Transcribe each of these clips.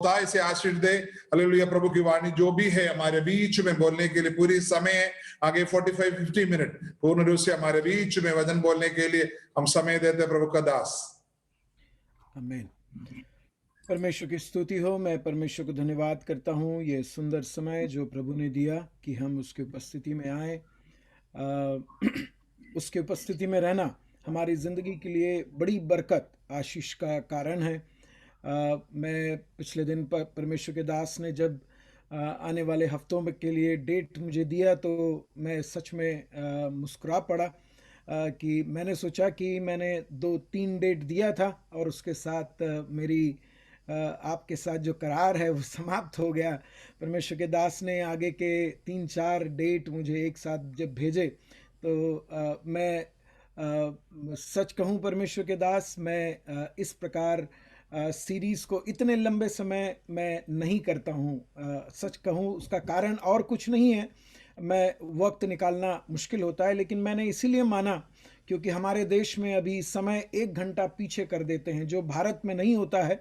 खुदा इसे आशीष दे। हालेलुया। प्रभु की वाणी जो भी है हमारे बीच में बोलने के लिए पूरी समय आगे 45-50 मिनट पूर्ण रूप से हमारे बीच में वचन बोलने के लिए हम समय देते प्रभु का दास। आमीन। परमेश्वर की स्तुति हो। मैं परमेश्वर को धन्यवाद करता हूँ ये सुंदर समय जो प्रभु ने दिया कि हम उसकी उपस्थिति में आए। उसके उपस्थिति में रहना हमारी ज़िंदगी के लिए बड़ी बरकत आशीष का कारण है। मैं पिछले दिन परमेश्वर के दास ने जब आने वाले हफ्तों के लिए डेट मुझे दिया तो मैं सच में मुस्कुरा पड़ा कि मैंने सोचा कि मैंने 2-3 डेट दिया था और उसके साथ मेरी आपके साथ जो करार है वो समाप्त हो गया। परमेश्वर के दास ने आगे के 3-4 डेट मुझे एक साथ जब भेजे तो मैं सच कहूँ परमेश्वर के दास मैं इस प्रकार सीरीज़ को इतने लंबे समय मैं नहीं करता हूँ। सच कहूँ उसका कारण और कुछ नहीं है, मैं वक्त निकालना मुश्किल होता है, लेकिन मैंने इसीलिए माना क्योंकि हमारे देश में अभी समय 1 घंटा पीछे कर देते हैं जो भारत में नहीं होता है।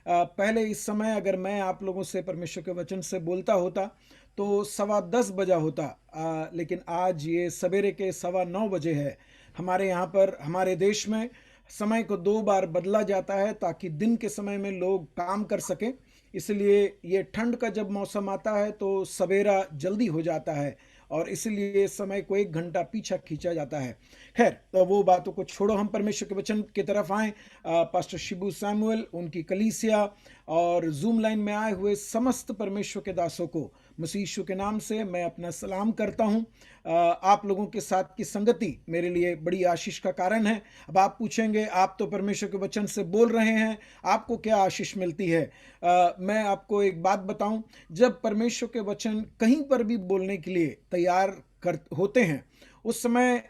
पहले इस समय अगर मैं आप लोगों से परमेश्वर के वचन से बोलता होता तो 10:15 बजा होता, लेकिन आज ये सवेरे के 9:15 बजे है। हमारे यहाँ पर हमारे देश में समय को 2 बार बदला जाता है ताकि दिन के समय में लोग काम कर सकें। इसलिए ये ठंड का जब मौसम आता है तो सवेरा जल्दी हो जाता है और इसलिए समय को 1 घंटा पीछे खींचा जाता है। खैर, तो वो बातों को छोड़ो, हम परमेश्वर के वचन की तरफ आएँ। पास्टर शिबू सैमुअल, उनकी कलीसिया और जूम लाइन में आए हुए समस्त परमेश्वर के दासों को मसीह यीशु के नाम से मैं अपना सलाम करता हूँ। आप लोगों के साथ की संगति मेरे लिए बड़ी आशीष का कारण है। अब आप पूछेंगे, आप तो परमेश्वर के वचन से बोल रहे हैं, आपको क्या आशीष मिलती है? मैं आपको एक बात बताऊं, जब परमेश्वर के वचन कहीं पर भी बोलने के लिए तैयार होते हैं उस समय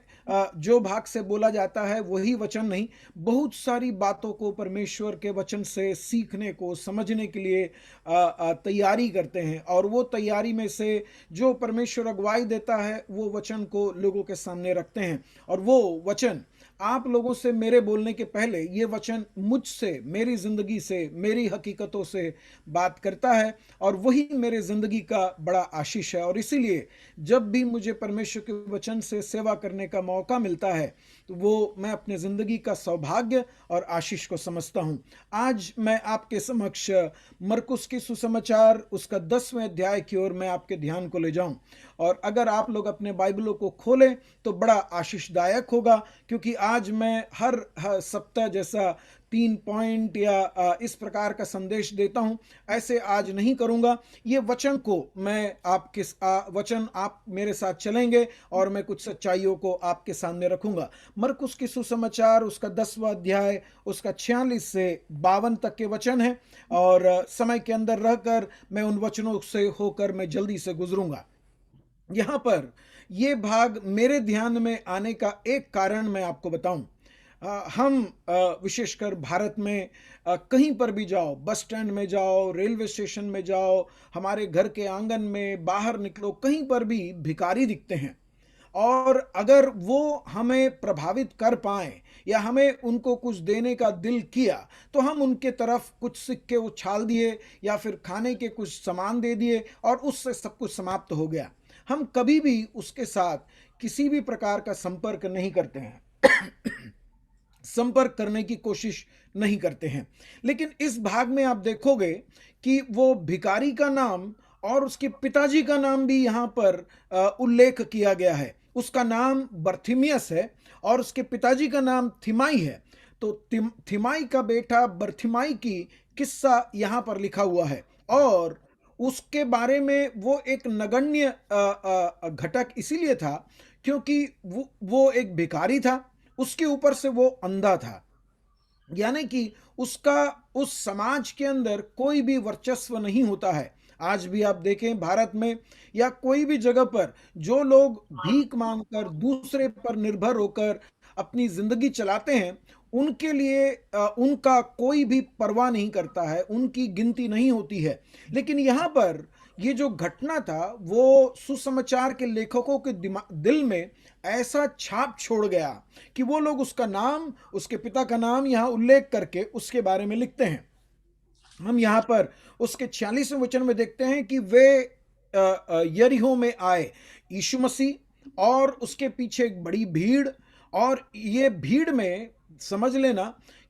जो भाग से बोला जाता है वही वचन नहीं, बहुत सारी बातों को परमेश्वर के वचन से सीखने को समझने के लिए तैयारी करते हैं और वो तैयारी में से जो परमेश्वर अगुवाई देता है वो वचन को लोगों के सामने रखते हैं और वो वचन आप लोगों से मेरे बोलने के पहले ये वचन मुझसे, मेरी ज़िंदगी से, मेरी हकीकतों से बात करता है और वही मेरे ज़िंदगी का बड़ा आशीष है। और इसीलिए जब भी मुझे परमेश्वर के वचन से सेवा करने का मौका मिलता है तो वो मैं अपने ज़िंदगी का सौभाग्य और आशीष को समझता हूँ। आज मैं आपके समक्ष मरकुस की सुसमाचार उसका 10वें अध्याय की ओर मैं आपके ध्यान को ले जाऊँ और अगर आप लोग अपने बाइबलों को खोलें तो बड़ा आशीषदायक होगा, क्योंकि आज मैं हर सप्ताह जैसा 3 पॉइंट या इस प्रकार का संदेश देता हूं, ऐसे आज नहीं करूंगा। ये वचन को मैं आपके वचन आप मेरे साथ चलेंगे और मैं कुछ सच्चाइयों को आपके सामने रखूंगा। मरकुस की सुसमाचार उसका 10वां अध्याय उसका 46 से 52 तक के वचन है और समय के अंदर रहकर मैं उन वचनों से होकर मैं जल्दी से गुजरूंगा। यहाँ पर ये भाग मेरे ध्यान में आने का एक कारण मैं आपको बताऊं। हम विशेषकर भारत में कहीं पर भी जाओ, बस स्टैंड में जाओ, रेलवे स्टेशन में जाओ, हमारे घर के आंगन में बाहर निकलो, कहीं पर भी भिखारी दिखते हैं और अगर वो हमें प्रभावित कर पाए या हमें उनको कुछ देने का दिल किया तो हम उनके तरफ कुछ सिक्के उछाल दिए या फिर खाने के कुछ सामान दे दिए और उससे सब कुछ समाप्त हो गया। हम कभी भी उसके साथ किसी भी प्रकार का संपर्क नहीं करते हैं संपर्क करने की कोशिश नहीं करते हैं। लेकिन इस भाग में आप देखोगे कि वो भिखारी का नाम और उसके पिताजी का नाम भी यहाँ पर उल्लेख किया गया है। उसका नाम बर्थिमियस है और उसके पिताजी का नाम थिमाई है। तो थिमाई का बेटा बर्थिमाई की किस्सा यहाँ पर लिखा हुआ है और उसके बारे में वो एक नगण्य घटक इसीलिए था क्योंकि वो एक भिखारी था, उसके ऊपर से वो अंधा था, यानी कि उसका उस समाज के अंदर कोई भी वर्चस्व नहीं होता है। आज भी आप देखें भारत में या कोई भी जगह पर जो लोग भीख मांगकर दूसरे पर निर्भर होकर अपनी जिंदगी चलाते हैं उनके लिए उनका कोई भी परवाह नहीं करता है, उनकी गिनती नहीं होती है। लेकिन यहाँ पर ये जो घटना था वो सुसमाचार के लेखकों के दिल में ऐसा छाप छोड़ गया कि वो लोग उसका नाम, उसके पिता का नाम यहाँ उल्लेख करके उसके बारे में लिखते हैं। हम यहाँ पर उसके 46वें वचन में देखते हैं कि वे यरीहो में आए, यीशु मसीह और उसके पीछे एक बड़ी भीड़। और ये भीड़ में समझ लेना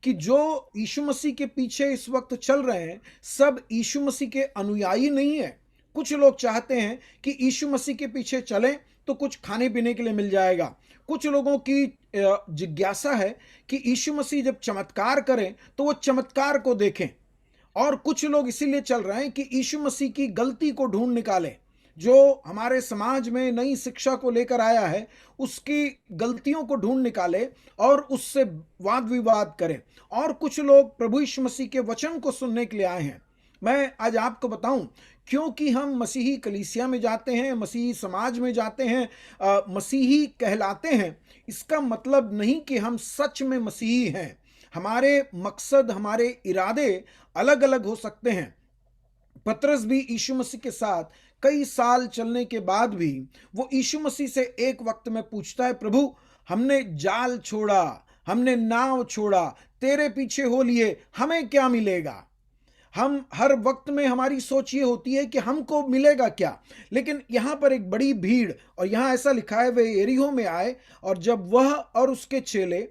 कि जो यीशु मसीह के पीछे इस वक्त चल रहे हैं सब यीशु मसीह के अनुयायी नहीं है। कुछ लोग चाहते हैं कि यीशु मसीह के पीछे चलें तो कुछ खाने पीने के लिए मिल जाएगा। कुछ लोगों की जिज्ञासा है कि यीशु मसीह जब चमत्कार करें तो वो चमत्कार को देखें। और कुछ लोग इसीलिए चल रहे हैं कि यीशु मसीह की गलती को ढूंढ निकालें। जो हमारे समाज में नई शिक्षा को लेकर आया है उसकी गलतियों को ढूंढ निकाले और उससे वाद विवाद करें। और कुछ लोग प्रभु यीशु मसीह के वचन को सुनने के लिए आए हैं। मैं आज आपको बताऊं, क्योंकि हम मसीही कलीसिया में जाते हैं, मसीही समाज में जाते हैं, मसीही कहलाते हैं, इसका मतलब नहीं कि हम सच में मसीही हैं। हमारे मकसद, हमारे इरादे अलग अलग हो सकते हैं। पतरस भी यीशु मसीह के साथ कई साल चलने के बाद भी वो यीशु मसीह से एक वक्त में पूछता है, प्रभु हमने जाल छोड़ा, हमने नाव छोड़ा, तेरे पीछे हो लिए, हमें क्या मिलेगा। हम हर वक्त में हमारी सोच ये होती है कि हमको मिलेगा क्या। लेकिन यहाँ पर एक बड़ी भीड़, और यहाँ ऐसा लिखा है वे यरीहो में आए, और जब वह और उसके चेले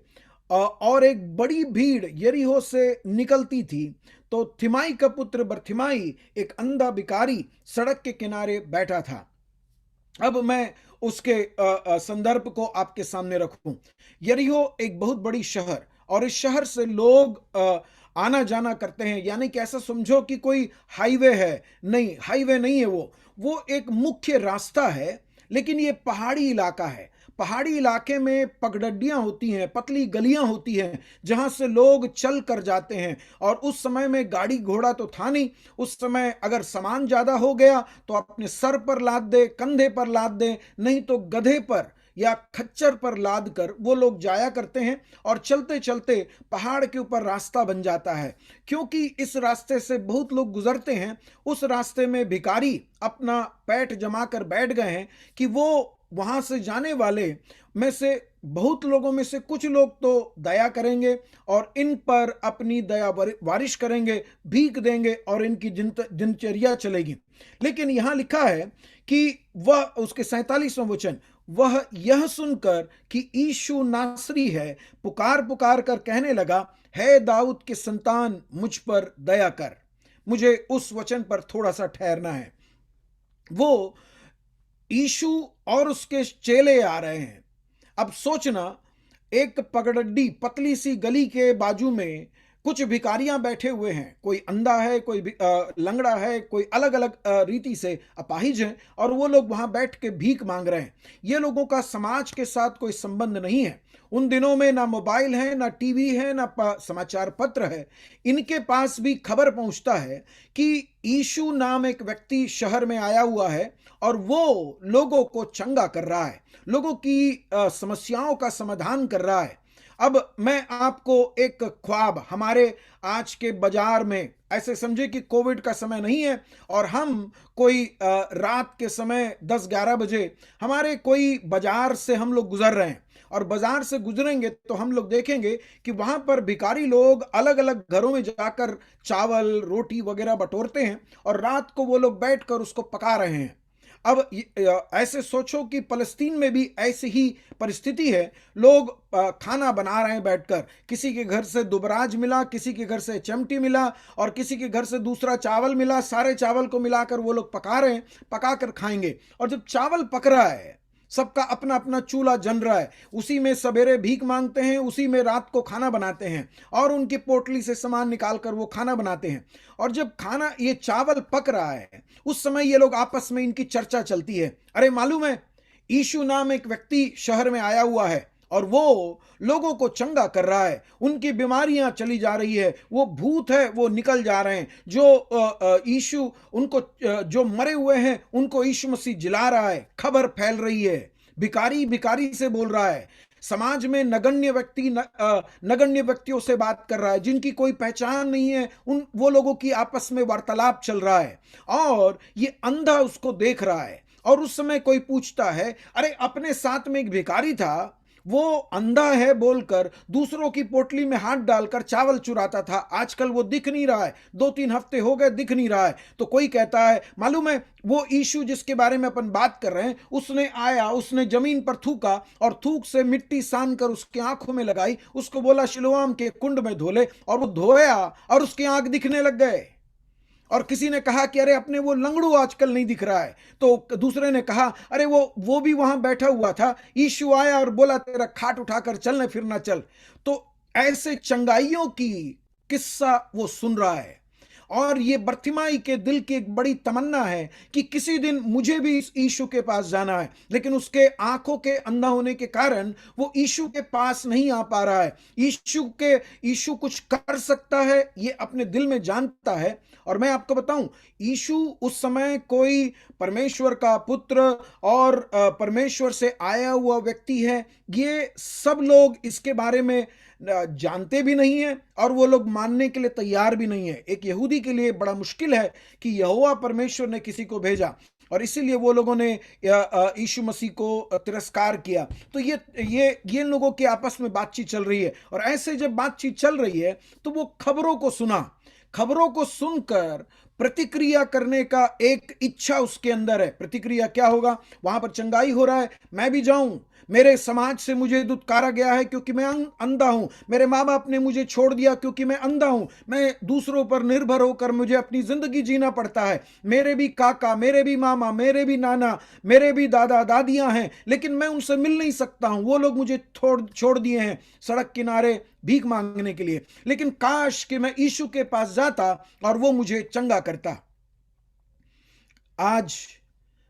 और एक बड़ी भीड़ यरीहो से निकलती थी तो थिमाई का पुत्र बरथिमाई एक अंधा भिखारी सड़क के किनारे बैठा था। अब मैं उसके संदर्भ को आपके सामने रखूं। यरीहो एक बहुत बड़ी शहर, और इस शहर से लोग आना जाना करते हैं। यानी कि ऐसा समझो कि कोई हाईवे है, नहीं, हाईवे नहीं है, वो एक मुख्य रास्ता है। लेकिन ये पहाड़ी इलाका है। पहाड़ी इलाके में पगडंडियां होती हैं, पतली गलियां होती हैं जहां से लोग चल कर जाते हैं। और उस समय में गाड़ी घोड़ा तो था नहीं। उस समय अगर सामान ज्यादा हो गया तो अपने सर पर लाद दे, कंधे पर लाद दे, नहीं तो गधे पर या खच्चर पर लाद कर वो लोग जाया करते हैं। और चलते चलते पहाड़ के ऊपर रास्ता बन जाता है। क्योंकि इस रास्ते से बहुत लोग गुजरते हैं, उस रास्ते में भिखारी अपना पैठ जमा कर बैठ गए हैं कि वो वहां से जाने वाले में से बहुत लोगों में से कुछ लोग तो दया करेंगे और इन पर अपनी दया बारिश करेंगे, भीख देंगे और इनकी दिनचर्या चलेगी। लेकिन यहां लिखा है कि वह, उसके 47वां वचन, वह यह सुनकर कि यीशु नासरी है पुकार पुकार कर कहने लगा, हे दाऊद के संतान मुझ पर दया कर। मुझे उस वचन पर थोड़ा सा ठहरना है। वो यीशु और उसके चेले आ रहे हैं। अब सोचना, एक पगडंडी पतली सी गली के बाजू में कुछ भिखारियां बैठे हुए हैं। कोई अंधा है, कोई लंगड़ा है, कोई अलग अलग रीति से अपाहिज है, और वो लोग वहां बैठ के भीख मांग रहे हैं। ये लोगों का समाज के साथ कोई संबंध नहीं है। उन दिनों में ना मोबाइल है, ना टीवी है, ना समाचार पत्र है। इनके पास भी खबर पहुंचता है कि यीशु नाम एक व्यक्ति शहर में आया हुआ है और वो लोगों को चंगा कर रहा है, लोगों की समस्याओं का समाधान कर रहा है। अब मैं आपको एक ख्वाब, हमारे आज के बाजार में, ऐसे समझे कि कोविड का समय नहीं है और हम कोई रात के समय 10-11 बजे हमारे कोई बाजार से हम लोग गुजर रहे हैं, और बाजार से गुजरेंगे तो हम लोग देखेंगे कि वहां पर भिखारी लोग अलग अलग घरों में जाकर चावल रोटी वगैरह बटोरते हैं और रात को वो लोग बैठकर उसको पका रहे हैं। अब ऐसे सोचो कि फलस्तीन में भी ऐसी ही परिस्थिति है। लोग खाना बना रहे हैं बैठकर। किसी के घर से दुबराज मिला, किसी के घर से चमटी मिला, और किसी के घर से दूसरा चावल मिला। सारे चावल को मिलाकर वो लोग पका रहे हैं, पका कर खाएंगे। और जब चावल पक रहा है, सबका अपना अपना चूल्हा जल रहा है, उसी में सवेरे भीख मांगते हैं, उसी में रात को खाना बनाते हैं और उनकी पोटली से सामान निकालकर वो खाना बनाते हैं। और जब खाना, ये चावल पक रहा है, उस समय ये लोग आपस में इनकी चर्चा चलती है, अरे मालूम है यीशु नाम एक व्यक्ति शहर में आया हुआ है और वो लोगों को चंगा कर रहा है, उनकी बीमारियां चली जा रही है, वो भूत है वो निकल जा रहे हैं, जो यीशु उनको, जो मरे हुए हैं उनको यीशु मसीह जिला रहा है। खबर फैल रही है, भिखारी भिखारी से बोल रहा है, समाज में नगण्य व्यक्ति नगण्य व्यक्तियों से बात कर रहा है, जिनकी कोई पहचान नहीं है, वो लोगों की आपस में वार्तालाप चल रहा है। और ये अंधा उसको देख रहा है। और उस समय कोई पूछता है, अरे अपने साथ में एक भिखारी था, वो अंधा है बोलकर दूसरों की पोटली में हाथ डालकर चावल चुराता था। आजकल वो दिख नहीं रहा है, 2-3 हफ्ते हो गए दिख नहीं रहा है। तो कोई कहता है, मालूम है वो यीशु जिसके बारे में अपन बात कर रहे हैं, उसने आया, उसने जमीन पर थूका और थूक से मिट्टी सान कर उसकी आंखों में लगाई, उसको बोला शिलोआम के कुंड में धो ले, और वो धोया और उसकी आंख दिखने लग गए। और किसी ने कहा कि अरे अपने वो लंगड़ू आजकल नहीं दिख रहा है। तो दूसरे ने कहा अरे वो भी वहां बैठा हुआ था, यीशु आया और बोला तेरा खाट उठाकर चलने फिरना चल। तो ऐसे चंगाइयों की किस्सा वो सुन रहा है, और ये बर्तिमाई के दिल की एक बड़ी तमन्ना है कि किसी दिन मुझे भी इस यीशु के पास जाना है, लेकिन उसके आंखों के अंधा होने के कारण वो यीशु के पास नहीं आ पा रहा है। यीशु कुछ कर सकता है ये अपने दिल में जानता है। और मैं आपको बताऊं, यीशु उस समय कोई परमेश्वर का पुत्र और परमेश्वर से आया हुआ व्यक्ति है, ये सब लोग इसके बारे में जानते भी नहीं है और वो लोग मानने के लिए तैयार भी नहीं है। एक यहूदी के लिए बड़ा मुश्किल है कि यहोवा परमेश्वर ने किसी को भेजा, और इसीलिए वो लोगों ने यीशु मसीह को तिरस्कार किया। तो ये लोगों की आपस में बातचीत चल रही है, और ऐसे जब बातचीत चल रही है तो वो खबरों को सुना। खबरों को सुनकर प्रतिक्रिया करने का एक इच्छा उसके अंदर है। प्रतिक्रिया क्या होगा? वहां पर चंगाई हो रहा है, मैं भी जाऊं, मेरे समाज से मुझे दुत्कारा गया है क्योंकि मैं अंधा हूं, मेरे माँ बाप ने मुझे छोड़ दिया क्योंकि मैं अंधा हूं, मैं दूसरों पर निर्भर होकर मुझे अपनी जिंदगी जीना पड़ता है। मेरे भी काका, मेरे भी मामा, मेरे भी नाना, मेरे भी दादा दादियां हैं, लेकिन मैं उनसे मिल नहीं सकता हूं। वो लोग मुझे छोड़ दिए हैं सड़क किनारे भीख मांगने के लिए। लेकिन काश कि मैं यीशु के पास जाता और वो मुझे चंगा करता। आज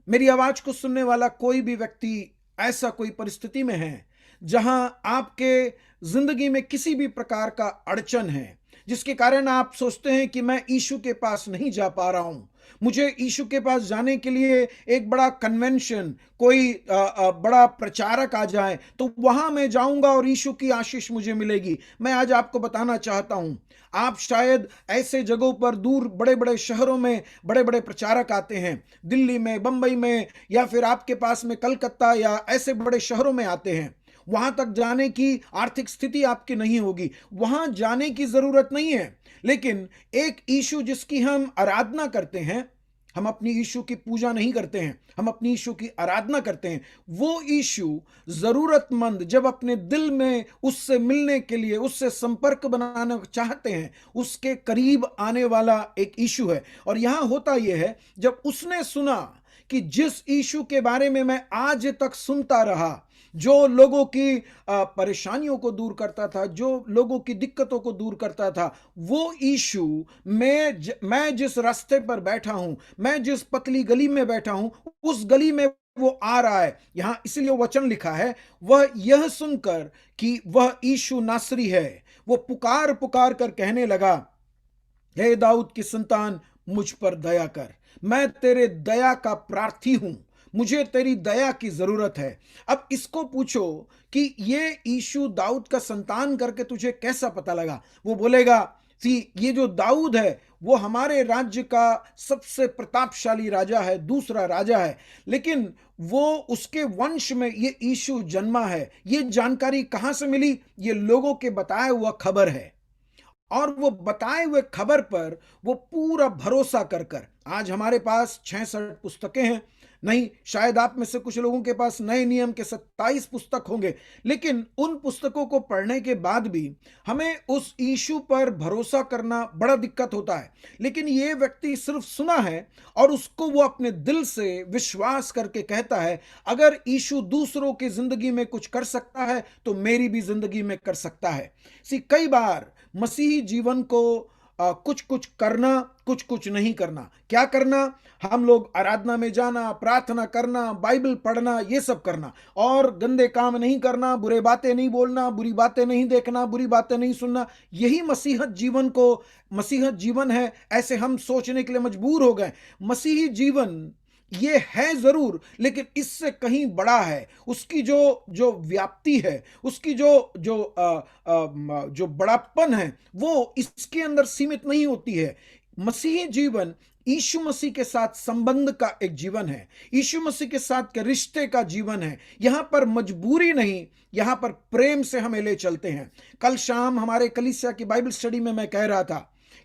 मेरी आवाज को सुनने वाला कोई भी व्यक्ति ऐसा कोई परिस्थिति में है जहां आपके जिंदगी में किसी भी प्रकार का अड़चन है, जिसके कारण आप सोचते हैं कि मैं यीशु के पास नहीं जा पा रहा हूं, मुझे यीशु के पास जाने के लिए एक बड़ा कन्वेंशन, कोई बड़ा प्रचारक आ जाए तो वहां मैं जाऊंगा और यीशु की आशीष मुझे मिलेगी। मैं आज आपको बताना चाहता हूं, आप शायद ऐसे जगहों पर दूर बड़े बड़े शहरों में बड़े बड़े प्रचारक आते हैं, दिल्ली में, बंबई में, या फिर आपके पास में कलकत्ता या ऐसे बड़े शहरों में आते हैं। वहां तक जाने की आर्थिक स्थिति आपकी नहीं होगी, वहां जाने की जरूरत नहीं है। लेकिन एक यीशु जिसकी हम आराधना करते हैं, हम अपनी यीशु की पूजा नहीं करते हैं, हम अपनी यीशु की आराधना करते हैं। वो यीशु जरूरतमंद जब अपने दिल में उससे मिलने के लिए, उससे संपर्क बनाना चाहते हैं, उसके करीब आने वाला एक यीशु है। और यहां होता यह है, जब उसने सुना कि जिस यीशु के बारे में मैं आज तक सुनता रहा, जो लोगों की परेशानियों को दूर करता था, जो लोगों की दिक्कतों को दूर करता था, वो यीशु मैं जिस रास्ते पर बैठा हूं, मैं जिस पतली गली में बैठा हूं, उस गली में वो आ रहा है। यहां इसलिए वचन लिखा है, वह यह सुनकर कि वह यीशु नासरी है, वो पुकार पुकार कर कहने लगा, हे दाऊद की संतान, मुझ पर दया कर, मैं तेरे दया का प्रार्थी हूं, मुझे तेरी दया की जरूरत है। अब इसको पूछो कि ये यीशु दाऊद का संतान करके तुझे कैसा पता लगा? वो बोलेगा कि ये जो दाऊद है वो हमारे राज्य का सबसे प्रतापशाली राजा है, दूसरा राजा है, लेकिन वो उसके वंश में ये यीशु जन्मा है। ये जानकारी कहां से मिली? ये लोगों के बताया हुआ खबर है, और वो बताए हुए खबर पर वो पूरा भरोसा कर आज हमारे पास 66 पुस्तकें हैं। नहीं, शायद आप में से कुछ लोगों के पास नए नियम के 27 पुस्तक होंगे, लेकिन उन पुस्तकों को पढ़ने के बाद भी हमें उस यीशु पर भरोसा करना बड़ा दिक्कत होता है। लेकिन ये व्यक्ति सिर्फ सुना है और उसको वो अपने दिल से विश्वास करके कहता है, अगर यीशु दूसरों की जिंदगी में कुछ कर सकता है तो मेरी भी जिंदगी में कर सकता है। कई बार मसीही जीवन को कुछ कुछ करना, कुछ कुछ नहीं करना। क्या करना? हम लोग आराधना में जाना, प्रार्थना करना, बाइबल पढ़ना, ये सब करना, और गंदे काम नहीं करना, बुरे बातें नहीं बोलना, बुरी बातें नहीं देखना, बुरी बातें नहीं सुनना। यही मसीहत जीवन है, ऐसे हम सोचने के लिए मजबूर हो गए। मसीही जीवन ये है जरूर, लेकिन इससे कहीं बड़ा है। उसकी जो व्याप्ति है, उसकी जो बड़ापन है, वो इसके अंदर सीमित नहीं होती है। मसीही जीवन यीशु मसीह के साथ संबंध का एक जीवन है, यीशु मसीह के साथ के रिश्ते का जीवन है। यहां पर मजबूरी नहीं, यहां पर प्रेम से हमें ले चलते हैं। कल शाम हमारे कलीसिया की बाइबल स्टडी में मैं कह रहा था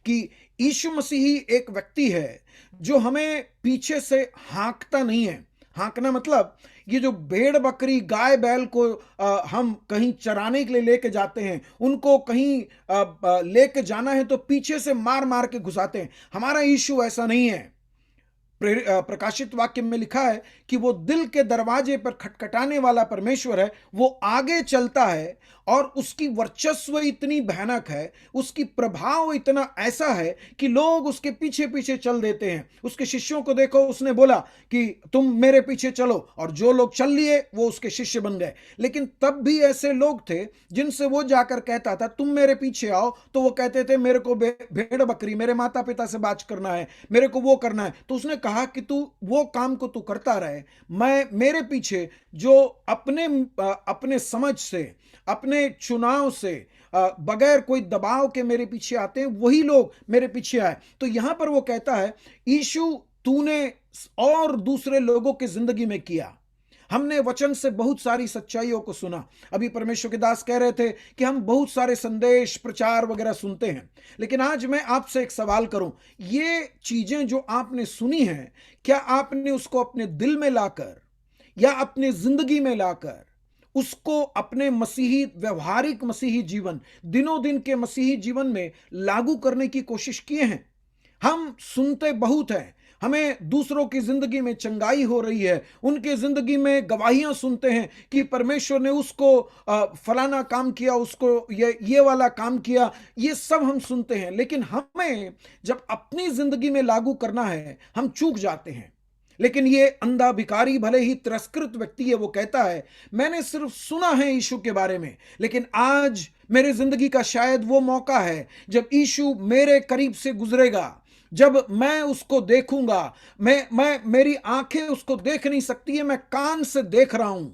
कि यीशु मसीह ही एक व्यक्ति है जो हमें पीछे से हाँकता नहीं है। हाँकना मतलब ये जो भेड़ बकरी गाय बैल को हम कहीं चराने के लिए लेके जाते हैं, उनको कहीं लेके जाना है तो पीछे से मार मार के घुसाते हैं। हमारा यीशु ऐसा नहीं है। प्रकाशित वाक्य में लिखा है कि वो दिल के दरवाजे पर खटखटाने वाला परमेश्वर है। वो आगे चलता है और उसकी वर्चस्व इतनी भयानक है, उसकी प्रभाव इतना ऐसा है कि लोग उसके पीछे पीछे चल देते हैं। उसके शिष्यों को देखो, उसने बोला कि तुम मेरे पीछे चलो, और जो लोग चल लिए वो उसके शिष्य बन गए। लेकिन तब भी ऐसे लोग थे जिनसे वो जाकर कहता था तुम मेरे पीछे आओ, तो वो कहते थे मेरे को भेड़ बकरी, मेरे माता पिता से बात करना है, मेरे को वो करना है। तो उसने कहा कि तू वो काम को तू करता रहे, मैं मेरे पीछे जो अपने समझ से, अपने चुनाव से, बगैर कोई दबाव के मेरे पीछे आते हैं, वही लोग मेरे पीछे आए। तो यहां पर वो कहता है यीशु तूने और दूसरे लोगों की जिंदगी में किया। हमने वचन से बहुत सारी सच्चाइयों को सुना। अभी परमेश्वर के दास कह रहे थे कि हम बहुत सारे संदेश प्रचार वगैरह सुनते हैं, लेकिन आज मैं आपसे एक सवाल करूं, ये चीजें जो आपने सुनी हैं, क्या आपने उसको अपने दिल में लाकर या अपने जिंदगी में लाकर उसको अपने मसीही व्यवहारिक मसीही जीवन, दिनों दिन के मसीही जीवन में लागू करने की कोशिश किए हैं? हम सुनते बहुत हैं, हमें दूसरों की जिंदगी में चंगाई हो रही है, उनके जिंदगी में गवाहियां सुनते हैं कि परमेश्वर ने उसको फलाना काम किया, उसको ये वाला काम किया, ये सब हम सुनते हैं। लेकिन हमें जब अपनी जिंदगी में लागू करना है, हम चूक जाते हैं। लेकिन ये अंधा भिखारी भले ही तिरस्कृत व्यक्ति है, वो कहता है मैंने सिर्फ सुना है यीशु के बारे में, लेकिन आज मेरे जिंदगी का शायद वो मौका है जब यीशु मेरे करीब से गुजरेगा, जब मैं उसको देखूंगा। मेरी आंखें उसको देख नहीं सकती है, मैं कान से देख रहा हूं,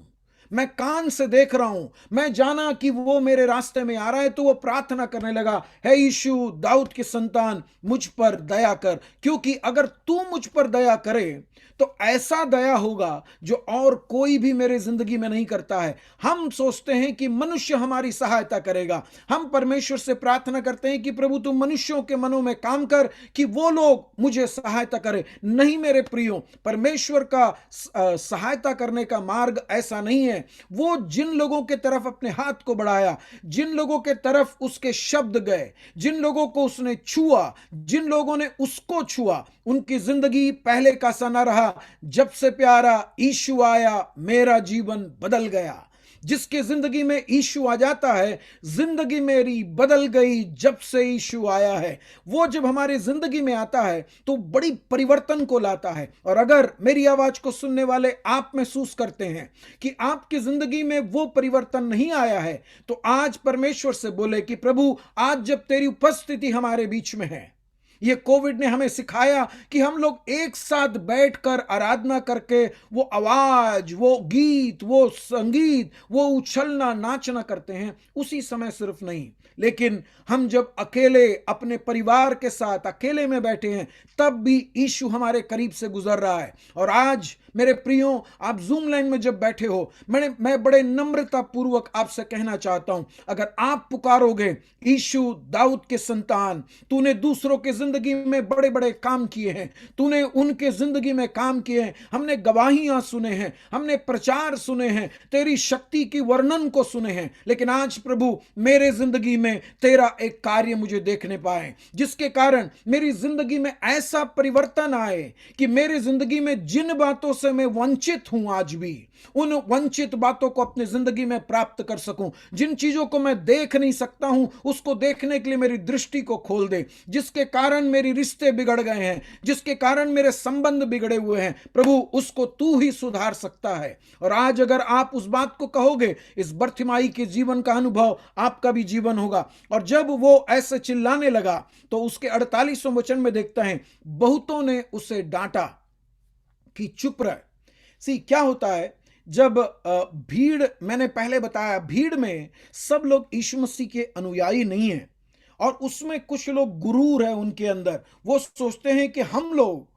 मैं कान से देख रहा हूं। मैं जाना कि वो मेरे रास्ते में आ रहा है, तो वो प्रार्थना करने लगा, हे यीशु दाऊद की संतान मुझ पर दया कर, क्योंकि अगर तू मुझ पर दया करे तो ऐसा दया होगा जो और कोई भी मेरे जिंदगी में नहीं करता है। हम सोचते हैं कि मनुष्य हमारी सहायता करेगा। हम परमेश्वर से प्रार्थना करते हैं कि प्रभु तू मनुष्यों के मनों में काम कर कि वो लोग मुझे सहायता करें। नहीं मेरे प्रियो, परमेश्वर का सहायता करने का मार्ग ऐसा नहीं है। वो जिन लोगों के तरफ अपने हाथ को बढ़ाया, जिन लोगों के तरफ उसके शब्द गए, जिन लोगों को उसने छुआ, जिन लोगों ने उसको छुआ, उनकी जिंदगी पहले का सा न रहा। जब से प्यारा यीशु आया मेरा जीवन बदल गया। जिसके जिंदगी में यीशु आ जाता है, जिंदगी मेरी बदल गई जब से यीशु आया है। वो जब हमारे जिंदगी में आता है तो बड़ी परिवर्तन को लाता है। और अगर मेरी आवाज को सुनने वाले आप महसूस करते हैं कि आपकी जिंदगी में वो परिवर्तन नहीं आया है, तो आज परमेश्वर से बोले कि प्रभु आज जब तेरी उपस्थिति हमारे बीच में है, ये कोविड ने हमें सिखाया कि हम लोग एक साथ बैठकर आराधना करके वो आवाज, वो गीत, वो संगीत, वो उछलना नाचना करते हैं, उसी समय सिर्फ नहीं, लेकिन हम जब अकेले अपने परिवार के साथ अकेले में बैठे हैं, तब भी यीशु हमारे करीब से गुजर रहा है। और आज मेरे प्रियो, आप जूम लाइन में जब बैठे हो, मैं बड़े नम्रता पूर्वक आपसे कहना चाहता हूं, अगर आप पुकारोगे यीशु दाऊद के संतान, तूने दूसरों के जिंदगी में बड़े बड़े काम किए हैं, तूने उनके जिंदगी में काम किए हैं, हमने गवाहियां सुने हैं, हमने प्रचार सुने हैं, तेरी शक्ति की वर्णन को सुने हैं, लेकिन आज प्रभु मेरे जिंदगी में तेरा एक कार्य मुझे देखने पाए, जिसके कारण मेरी जिंदगी में ऐसा परिवर्तन आए कि मेरी जिंदगी में जिन बातों से मैं वंचित हूं, आज भी उन वंचित बातों को अपनी जिंदगी में प्राप्त कर सकूं। जिन चीजों को मैं देख नहीं सकता हूं, उसको देखने के लिए मेरी दृष्टि को खोल दे। जिसके कारण मेरे रिश्ते बिगड़ गए हैं, जिसके कारण मेरे संबंध बिगड़े हुए हैं, प्रभु उसको तू ही सुधार सकता है। और आज अगर आप उस बात को कहोगे, इस बर्तिमाई के जीवन का अनुभव आपका भी जीवन होगा। और जब वो ऐसे चिल्लाने लगा तो उसके 48वें वचन में देखता है, बहुतों ने उसे डांटा कि चुप रह। क्या होता है जब भीड़, मैंने पहले बताया, भीड़ में सब लोग यीशु मसीह के अनुयायी नहीं हैं, और उसमें कुछ लोग गुरूर है उनके अंदर, वो सोचते हैं कि हम लोग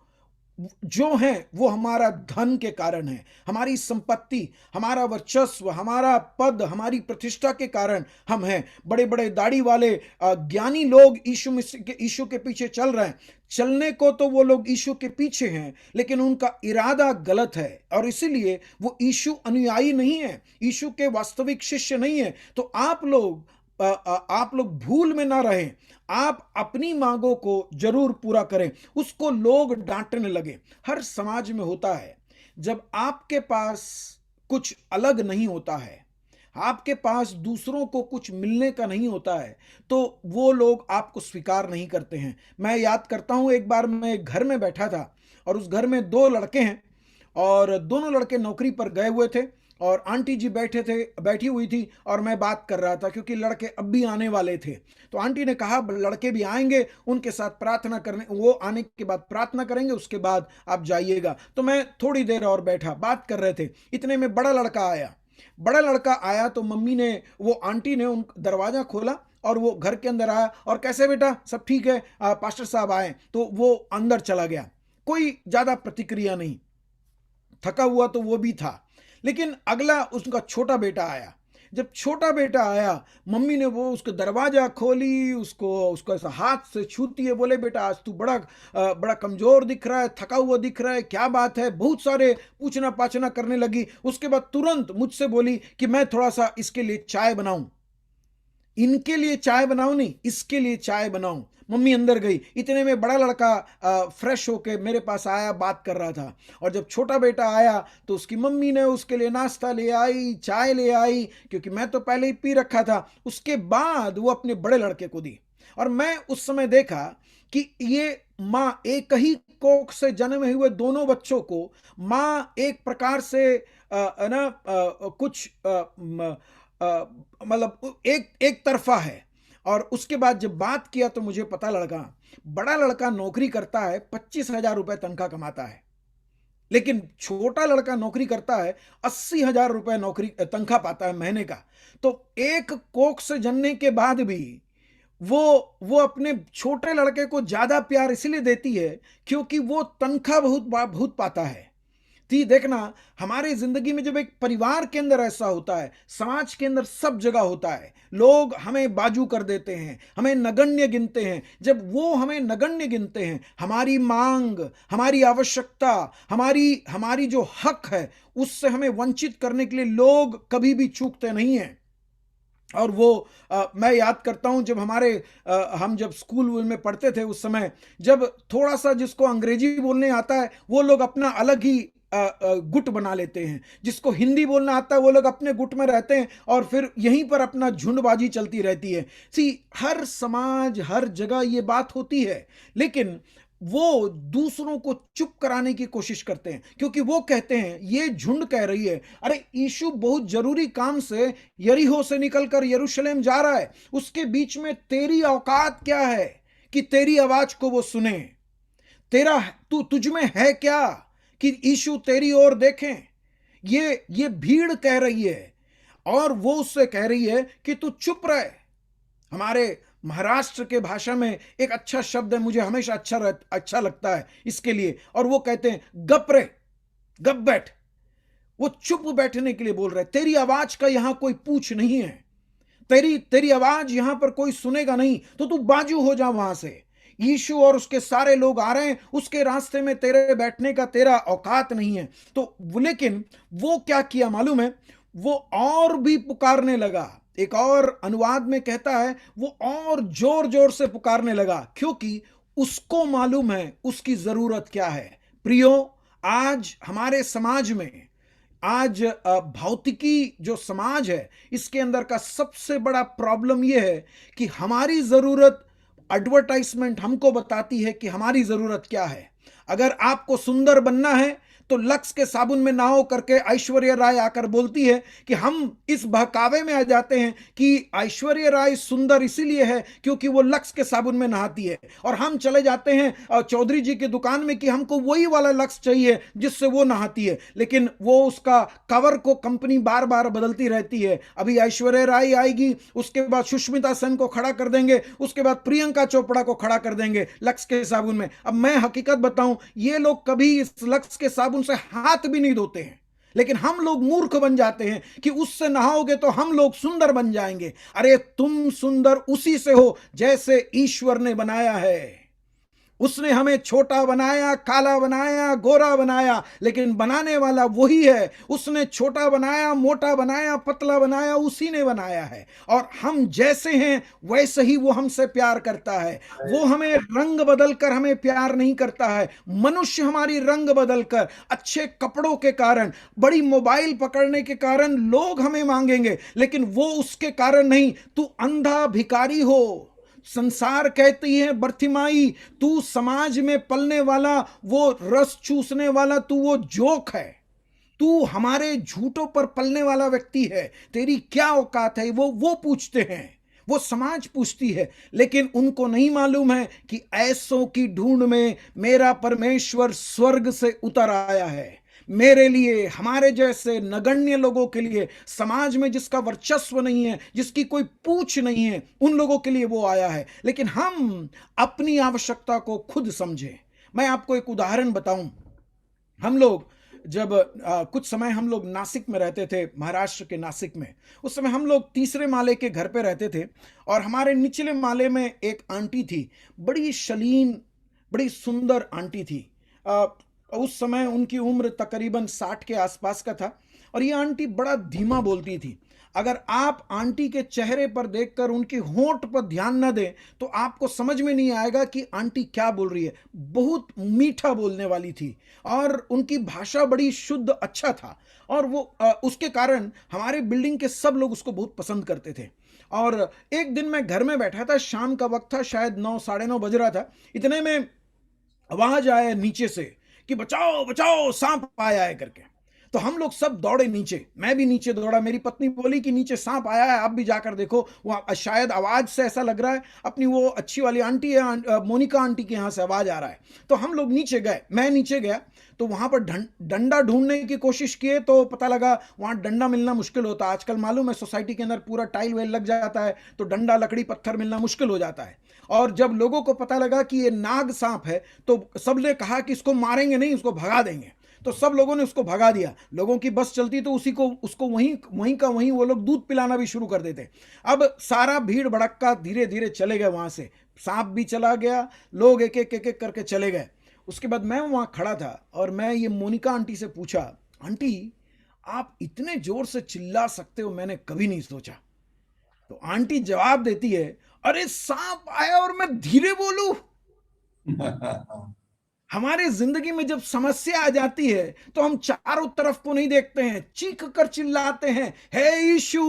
जो हैं वो हमारा धन के कारण है, हमारी संपत्ति, हमारा वर्चस्व, हमारा पद, हमारी प्रतिष्ठा के कारण हम हैं। बड़े बड़े दाढ़ी वाले ज्ञानी लोग यीशु के पीछे चल रहे हैं। चलने को तो वो लोग यीशु के पीछे हैं, लेकिन उनका इरादा गलत है और इसीलिए वो यीशु अनुयायी नहीं है, यीशु के वास्तविक शिष्य नहीं है। तो आप लोग भूल में ना रहें, आप अपनी मांगों को जरूर पूरा करें। उसको लोग डांटने लगे, हर समाज में होता है। जब आपके पास कुछ अलग नहीं होता है, आपके पास दूसरों को कुछ मिलने का नहीं होता है, तो वो लोग आपको स्वीकार नहीं करते हैं। मैं याद करता हूं, एक बार मैं एक घर में बैठा था और उस घर में 2 लड़के हैं और दोनों लड़के नौकरी पर गए हुए थे और आंटी जी बैठी हुई थी और मैं बात कर रहा था क्योंकि लड़के अब भी आने वाले थे। तो आंटी ने कहा लड़के भी आएंगे, उनके साथ प्रार्थना करने, वो आने के बाद प्रार्थना करेंगे, उसके बाद आप जाइएगा। तो मैं थोड़ी देर और बैठा, बात कर रहे थे। इतने में बड़ा लड़का आया तो मम्मी ने, वो आंटी ने उन दरवाजा खोला और वो घर के अंदर आया और कैसे बेटा, सब ठीक है, पास्टर साहब आए। तो वो अंदर चला गया, कोई ज्यादा प्रतिक्रिया नहीं, थका हुआ तो वो भी था। लेकिन अगला उसका छोटा बेटा आया। जब छोटा बेटा आया, मम्मी ने वो उसको दरवाजा खोली, उसको ऐसा हाथ से छूती है, बोले बेटा आज तू बड़ा कमजोर दिख रहा है, थका हुआ दिख रहा है, क्या बात है। बहुत सारे पूछना पाछना करने लगी। उसके बाद तुरंत मुझसे बोली कि मैं थोड़ा सा इसके लिए चाय बनाऊं, इनके लिए चाय बनाऊं नहीं, इसके लिए चाय बनाऊं। मम्मी अंदर गई। इतने में बड़ा लड़का फ्रेश होके मेरे पास आया, बात कर रहा था। और जब छोटा बेटा आया तो उसकी मम्मी ने उसके लिए नाश्ता ले आई, चाय ले आई, क्योंकि मैं तो पहले ही पी रखा था। उसके बाद वो अपने बड़े लड़के को दी। और मैं उस समय देखा कि ये माँ, एक ही कोख से जन्मे हुए दोनों बच्चों को माँ एक प्रकार से कुछ मतलब एक तरफा है। और उसके बाद जब बात किया तो मुझे पता लगा, बड़ा लड़का नौकरी करता है, 25,000 रुपए तनख्वाह कमाता है, लेकिन छोटा लड़का नौकरी करता है, 80,000 रुपए नौकरी तनख्वाह पाता है महीने का। तो एक कोख से जनने के बाद भी वो अपने छोटे लड़के को ज्यादा प्यार इसलिए देती है क्योंकि वो तनख्वाह बहुत पाता है। तो देखना, हमारे जिंदगी में जब एक परिवार के अंदर ऐसा होता है, समाज के अंदर सब जगह होता है, लोग हमें बाजू कर देते हैं, हमें नगण्य गिनते हैं। जब वो हमें नगण्य गिनते हैं, हमारी मांग, हमारी आवश्यकता, हमारी जो हक है, उससे हमें वंचित करने के लिए लोग कभी भी चूकते नहीं हैं। और वो मैं याद करता हूं, जब हम जब स्कूल में पढ़ते थे, उस समय जब थोड़ा सा जिसको अंग्रेजी बोलने आता है, वो लोग अपना अलग ही गुट बना लेते हैं। जिसको हिंदी बोलना आता है, वो लोग अपने गुट में रहते हैं और फिर यहीं पर अपना झुंडबाजी चलती रहती है। हर समाज, हर जगह ये बात होती है, लेकिन वो दूसरों को चुप कराने की कोशिश करते हैं, क्योंकि वो कहते हैं, ये झुंड कह रही है, अरे यीशु बहुत जरूरी काम से यरीहो से निकलकर यरूशलेम जा रहा है, उसके बीच में तेरी औकात क्या है कि तेरी आवाज को वो सुने? तुझ में है क्या कि यीशु तेरी ओर देखें? ये भीड़ कह रही है और वो उससे कह रही है कि तू चुप रहे। हमारे महाराष्ट्र के भाषा में एक अच्छा शब्द है, मुझे हमेशा अच्छा लगता है इसके लिए, और वो कहते हैं गप रे, गप बैठ। वो चुप बैठने के लिए बोल रहे, तेरी आवाज का यहां कोई पूछ नहीं है, तेरी आवाज यहां पर कोई सुनेगा नहीं, तो तू बाजू हो जा वहां से। यीशु और उसके सारे लोग आ रहे हैं, उसके रास्ते में तेरे बैठने का तेरा औकात नहीं है। तो लेकिन वो क्या किया मालूम है? वो और भी पुकारने लगा। एक और अनुवाद में कहता है, वो और जोर जोर से पुकारने लगा, क्योंकि उसको मालूम है उसकी जरूरत क्या है। प्रियो, आज हमारे समाज में, आज भौतिकी जो समाज है, इसके अंदर का सबसे बड़ा प्रॉब्लम यह है कि हमारी जरूरत, एडवर्टाइजमेंट हमको बताती है कि हमारी जरूरत क्या है। अगर आपको सुंदर बनना है तो लक्स के साबुन में नहाओ करके ऐश्वर्या राय आकर बोलती है कि हम इस बहकावे में आ जाते हैं कि ऐश्वर्या राय सुंदर इसीलिए है क्योंकि वो लक्स के साबुन में नहाती है, और हम चले जाते हैं चौधरी जी की दुकान में कि हमको वही वाला लक्स चाहिए जिससे वो नहाती है, लेकिन वो उसका कवर को कंपनी बार बार बदलती रहती है। अभी ऐश्वर्या राय आएगी, उसके बाद सुष्मिता सेन को खड़ा कर देंगे, उसके बाद प्रियंका चोपड़ा को खड़ा कर देंगे लक्स के साबुन में। अब मैं हकीकत बताऊं, ये लोग कभी इस लक्स के साबुन से हाथ भी नहीं धोते हैं, लेकिन हम लोग मूर्ख बन जाते हैं कि उससे नहाओगे तो हम लोग सुंदर बन जाएंगे। अरे तुम सुंदर उसी से हो जैसे ईश्वर ने बनाया है। उसने हमें छोटा बनाया, काला बनाया, गोरा बनाया, लेकिन बनाने वाला वही है। उसने छोटा बनाया, मोटा बनाया, पतला बनाया, उसी ने बनाया है। और हम जैसे हैं वैसे ही वो हमसे प्यार करता है। वो हमें रंग बदलकर हमें प्यार नहीं करता है। मनुष्य हमारी रंग बदलकर, अच्छे कपड़ों के कारण, बड़ी मोबाइल पकड़ने के कारण लोग हमें मांगेंगे, लेकिन वो उसके कारण नहीं। तू अंधा भिखारी हो, संसार कहती है बर्थिमाई, तू समाज में पलने वाला, वो रस चूसने वाला, तू वो जोक है, तू हमारे झूठों पर पलने वाला व्यक्ति है, तेरी क्या औकात है। वो पूछते हैं, वो समाज पूछती है, लेकिन उनको नहीं मालूम है कि ऐसों की ढूंढ में मेरा परमेश्वर स्वर्ग से उतर आया है। मेरे लिए, हमारे जैसे नगण्य लोगों के लिए, समाज में जिसका वर्चस्व नहीं है, जिसकी कोई पूछ नहीं है, उन लोगों के लिए वो आया है। लेकिन हम अपनी आवश्यकता को खुद समझें। मैं आपको एक उदाहरण बताऊं। हम लोग जब कुछ समय हम लोग नासिक में रहते थे, महाराष्ट्र के नासिक में। उस समय हम लोग तीसरे माले के घर पे रहते थे, और हमारे निचले माले में एक आंटी थी, बड़ी शलीन, बड़ी सुंदर आंटी थी। उस समय उनकी उम्र तकरीबन 60 के आसपास का था, और ये आंटी बड़ा धीमा बोलती थी। अगर आप आंटी के चेहरे पर देखकर उनकी होंठ पर ध्यान न दें तो आपको समझ में नहीं आएगा कि आंटी क्या बोल रही है। बहुत मीठा बोलने वाली थी, और उनकी भाषा बड़ी शुद्ध, अच्छा था, और वो उसके कारण हमारे बिल्डिंग के सब लोग उसको बहुत पसंद करते थे। और एक दिन मैं घर में बैठा था, शाम का वक्त था, शायद 9, साढ़े 9 बज रहा था। इतने में आवाज आया नीचे से कि बचाओ बचाओ, सांप आया है करके। तो हम लोग सब दौड़े नीचे, मैं भी नीचे दौड़ा। मेरी पत्नी बोली कि नीचे सांप आया है, आप भी जाकर देखो। वहाँ शायद आवाज से ऐसा लग रहा है अपनी वो अच्छी वाली आंटी है, मोनिका आंटी के यहाँ से आवाज आ रहा है। तो हम लोग नीचे गए, मैं नीचे गया, तो वहां पर डंडा ढूंढने की कोशिश किए, तो पता लगा वहां डंडा मिलना मुश्किल होता है। आजकल मालूम है सोसाइटी के अंदर पूरा टाइल वेल लग जाता है, तो डंडा, लकड़ी, पत्थर मिलना मुश्किल हो जाता है। और जब लोगों को पता लगा कि ये नाग सांप है, तो सबने कहा कि इसको मारेंगे नहीं, इसको भगा देंगे। तो सब लोगों ने उसको भगा दिया। लोगों की बस चलती तो उसको वहीं का वहीं वो लोग दूध पिलाना भी शुरू कर देते। अब सारा भीड़ भड़क्का धीरे धीरे चले गए वहां से, सांप भी चला गया, लोग एक एक करके चले गए। उसके बाद मैं वहां खड़ा था, और मैं ये मोनिका आंटी से पूछा, आंटी आप इतने जोर से चिल्ला सकते हो, मैंने कभी नहीं सोचा। तो आंटी जवाब देती है, अरे सांप आया और मैं धीरे बोलूं। हमारे जिंदगी में जब समस्या आ जाती है तो हम चारों तरफ को नहीं देखते हैं, चीख कर चिल्लाते हैं, हे यीशु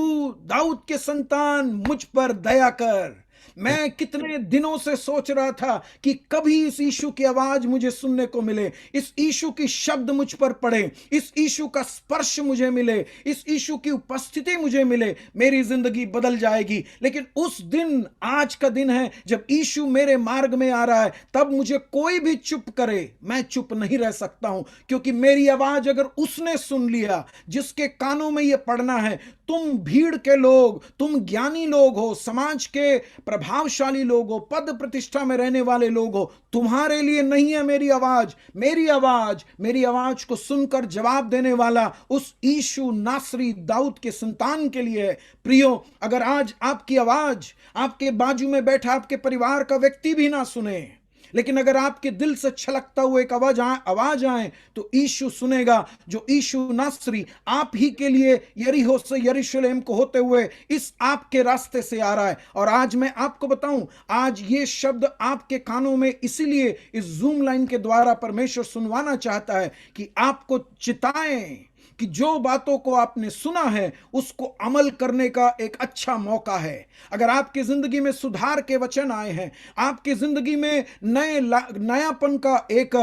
दाऊद के संतान मुझ पर दया कर। मैं कितने दिनों से सोच रहा था कि कभी इस यीशु की आवाज मुझे सुनने को मिले, इस यीशु की शब्द मुझ पर पड़े, इस यीशु का स्पर्श मुझे मिले, इस यीशु की उपस्थिति मुझे मिले, मेरी जिंदगी बदल जाएगी। लेकिन उस दिन, आज का दिन है जब यीशु मेरे मार्ग में आ रहा है, तब मुझे कोई भी चुप करे, मैं चुप नहीं रह सकता हूं, क्योंकि मेरी आवाज अगर उसने सुन लिया जिसके कानों में यह पड़ना है। तुम भीड़ के लोग, तुम ज्ञानी लोग हो, समाज के प्रभावशाली लोग हो, पद प्रतिष्ठा में रहने वाले लोग हो, तुम्हारे लिए नहीं है मेरी आवाज। मेरी आवाज को सुनकर जवाब देने वाला उस यीशु नासरी दाऊद के संतान के लिए है। प्रियो, अगर आज आपकी आवाज आपके बाजू में बैठा आपके परिवार का व्यक्ति भी ना सुने, लेकिन अगर आपके दिल से छलकता हुआ एक आवाज आए तो यीशु सुनेगा, जो यीशु नासरी आप ही के लिए यरीहो से यरूशलेम को होते हुए इस आपके रास्ते से आ रहा है। और आज मैं आपको बताऊं, आज ये शब्द आपके कानों में इसीलिए इस जूम लाइन के द्वारा परमेश्वर सुनवाना चाहता है कि आपको चिताएं, कि जो बातों को आपने सुना है उसको अमल करने का एक अच्छा मौका है। अगर आपकी जिंदगी में सुधार के वचन आए हैं, आपकी जिंदगी में नयापन का एक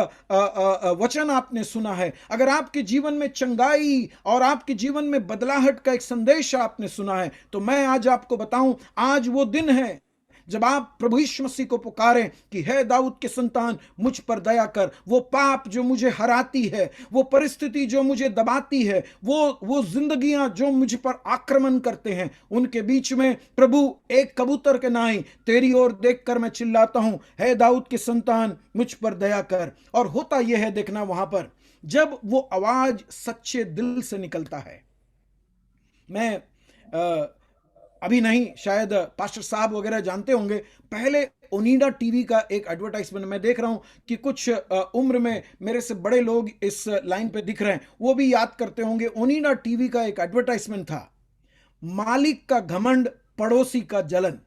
वचन आपने सुना है, अगर आपके जीवन में चंगाई और आपके जीवन में बदलाहट का एक संदेश आपने सुना है, तो मैं आज आपको बताऊं, आज वो दिन है जब आप प्रभु यीशु मसीह को पुकारें कि हे दाऊद के संतान, मुझ पर दया कर। वो पाप जो मुझे हराती है, वो परिस्थिति जो मुझे दबाती है, वो जिंदगियां जो मुझ पर आक्रमण करते हैं, उनके बीच में प्रभु एक कबूतर के नाई तेरी ओर देखकर मैं चिल्लाता हूं, हे दाऊद के संतान, मुझ पर दया कर। और होता यह है, देखना वहां पर जब वो आवाज सच्चे दिल से निकलता है। मैं अभी नहीं, शायद पास्टर साहब वगैरह जानते होंगे, पहले ओनिडा टीवी का एक एडवर्टाइजमेंट मैं देख रहा हूं कि कुछ उम्र में मेरे से बड़े लोग इस लाइन पे दिख रहे हैं, वो भी याद करते होंगे। ओनिडा टीवी का एक एडवर्टाइजमेंट था, मालिक का घमंड, पड़ोसी का जलन।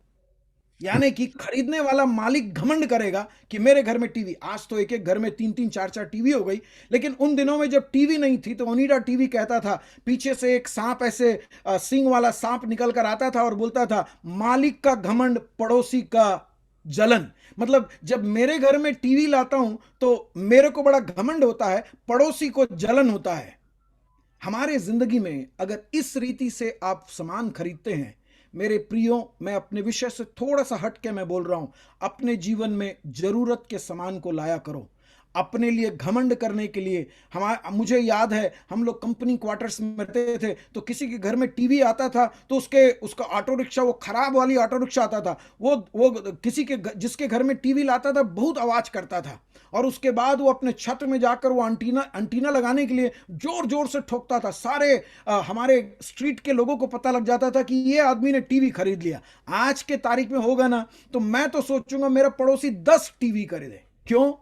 यानी कि खरीदने वाला मालिक घमंड करेगा कि मेरे घर में टीवी, आज तो एक एक घर में 3-3 4-4 टीवी हो गई, लेकिन उन दिनों में जब टीवी नहीं थी तो ओनिडा टीवी कहता था, पीछे से एक सांप, ऐसे सींग वाला सांप निकल कर आता था और बोलता था, मालिक का घमंड, पड़ोसी का जलन। मतलब जब मेरे घर में टीवी लाता हूं तो मेरे को बड़ा घमंड होता है, पड़ोसी को जलन होता है। हमारे जिंदगी में अगर इस रीति से आप सामान खरीदते हैं, मेरे प्रियो, मैं अपने विषय से थोड़ा सा हट के मैं बोल रहा हूं, अपने जीवन में जरूरत के सामान को लाया करो। अपने लिए घमंड करने के लिए, मुझे याद है हम लोग कंपनी क्वार्टर्स में रहते थे, तो किसी के घर में टीवी आता था तो उसका ऑटो रिक्शा, वो खराब वाली ऑटो रिक्शा आता था, वो किसी के जिसके घर में टीवी लाता था बहुत आवाज करता था, और उसके बाद वो अपने छत में जाकर वो अंटीना लगाने के लिए जोर जोर से ठोकता था। सारे हमारे स्ट्रीट के लोगों को पता लग जाता था कि ये आदमी ने टीवी खरीद लिया। आज के तारीख में होगा ना तो मैं तो सोचूंगा मेरा पड़ोसी 10 टीवी खरीदे। क्यों?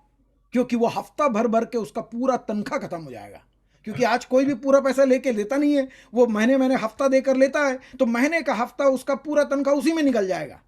क्योंकि वो हफ्ता भर भर के उसका पूरा तनख्वाह खत्म हो जाएगा। क्योंकि आज कोई भी पूरा पैसा लेके लेता नहीं है, वो महीने हफ्ता देकर लेता है, तो महीने का हफ्ता उसका पूरा तनख्वाह उसी में निकल जाएगा।